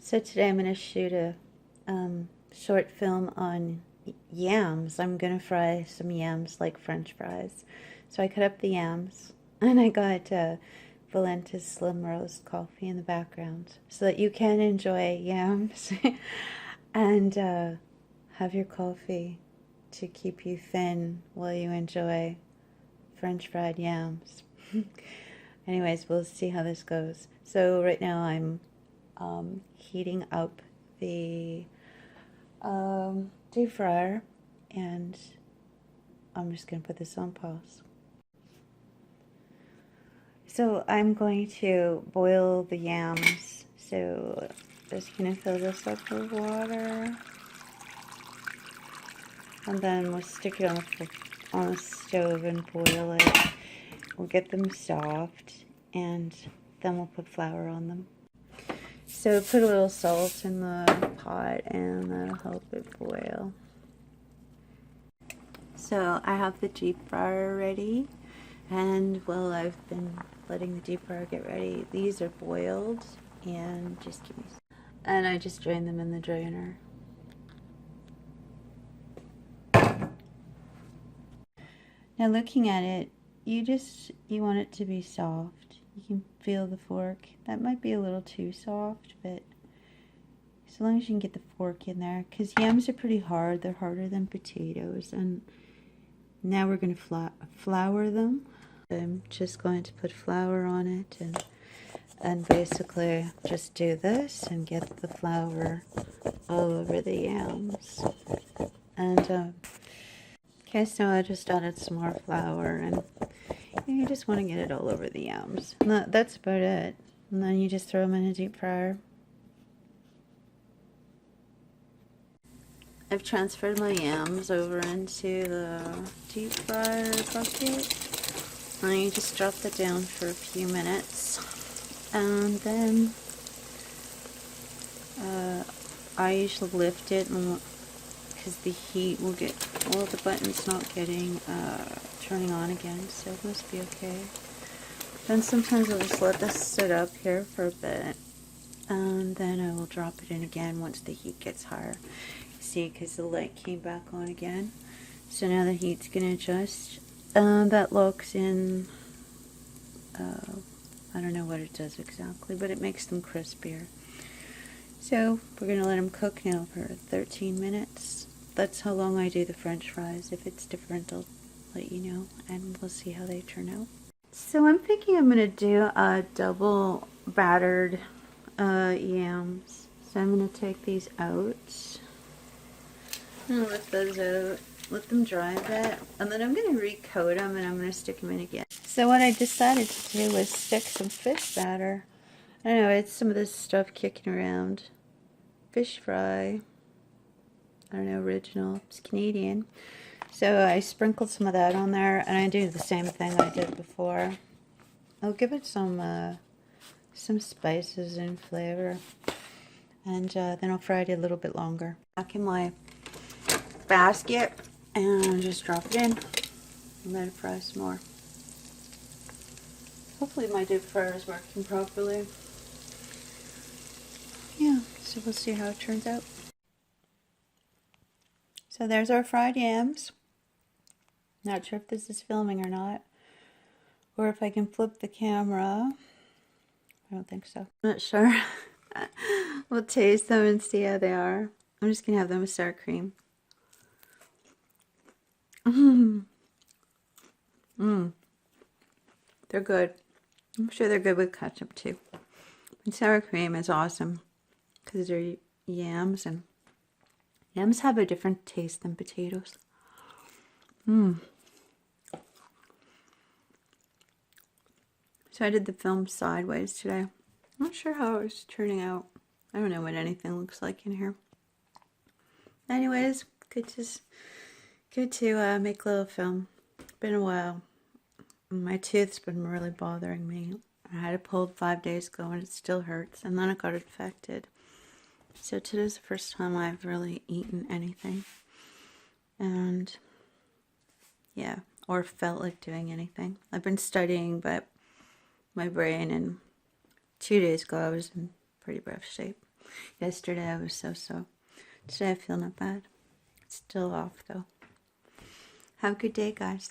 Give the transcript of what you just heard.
So today I'm going to shoot a short film on yams. I'm going to fry some yams like French fries. So I cut up the yams and I got Valenta's Slim Roast coffee in the background so that you can enjoy yams and have your coffee to keep you thin while you enjoy French fried yams. Anyways, we'll see how this goes. So right now I'm heating up the deep fryer, and I'm just going to put this on pause. So I'm going to boil the yams. So just going to fill this up with water, and then we'll stick it on the stove and boil it. We'll get them soft, and then we'll put flour on them. So put a little salt in the pot and that'll help it boil. So I have the deep fryer ready, and while I've been letting the deep fryer get ready, these are boiled, and just give me, and I just drain them in the drainer. Now looking at it, you want it to be soft. You can feel the fork. That might be a little too soft, but as long as you can get the fork in there, because yams are pretty hard. They're harder than potatoes. And now we're going to flour them. I'm just going to put flour on it and basically just do this and get the flour all over the yams. And okay, so I just added some more flour, and you just want to get it all over the yams. And that's about it. And then you just throw them in a deep fryer. I've transferred my yams over into the deep fryer bucket. And you just drop that down for a few minutes. And then I usually lift it because the heat will get, well, the button's not getting turning on again, so it must be okay. Then sometimes I'll just let this sit up here for a bit, and then I will drop it in again once the heat gets higher. See, because the light came back on again. So now the heat's going to adjust. That locks in, I don't know what it does exactly, but it makes them crispier. So we're going to let them cook now for 13 minutes. That's how long I do the French fries. If it's different, I'll let you know, and we'll see how they turn out. So I'm thinking I'm going to do a double battered yams. So I'm going to take these out. I'm going to lift those out, let them dry a bit, and then I'm going to recoat them and I'm going to stick them in again. So what I decided to do was stick some fish batter. I don't know, it's some of this stuff kicking around. Fish fry. I don't know, original. It's Canadian. So I sprinkled some of that on there, and I do the same thing I did before. I'll give it some spices and flavor, and then I'll fry it a little bit longer. Back in my basket, and just drop it in, and let it fry some more. Hopefully my deep fryer is working properly. Yeah, so we'll see how it turns out. So there's our fried yams. Not sure if this is filming or not, or if I can flip the camera. I don't think so. Not sure. We'll taste them and see how they are. I'm just gonna have them with sour cream. They're good. I'm sure they're good with ketchup too. And sour cream is awesome because they're yams, and yams have a different taste than potatoes. So I did the film sideways today. I'm not sure how it was turning out. I don't know what anything looks like in here. Anyways, good to make a little film. Been a while. My tooth's been really bothering me. I had it pulled 5 days ago and it still hurts, and then it got infected. So today's the first time I've really eaten anything. And yeah, or felt like doing anything. I've been studying, but my brain, and 2 days ago I was in pretty rough shape. Yesterday I was so. Today I feel not bad. It's still off though. Have a good day, guys.